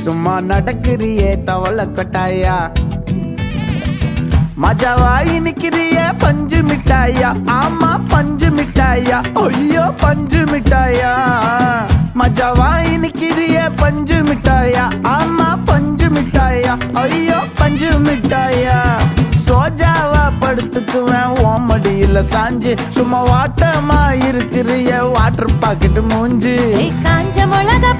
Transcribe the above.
சும்மா நடக்கிறியே தவள கொட்டாயா மஜாவாயி நிக்கிறிய பஞ்சு மிட்டாயா ஆமா பஞ்சு மிட்டாயா ஐயோ பஞ்சு மிட்டாயா மஜாவாயி நிக்கிறிய பஞ்சு மிட்டாயா ஆமா பஞ்சு மிட்டாயா ஐயோ பஞ்சு மிட்டாயா சோஜாவா படுத்துக்குவேன் ஓமடியில சாஞ்சு சும்மா வாட்டமா இருக்கிறிய வாட்டர் பாக்கெட் மூஞ்சி காஞ்ச மிளகா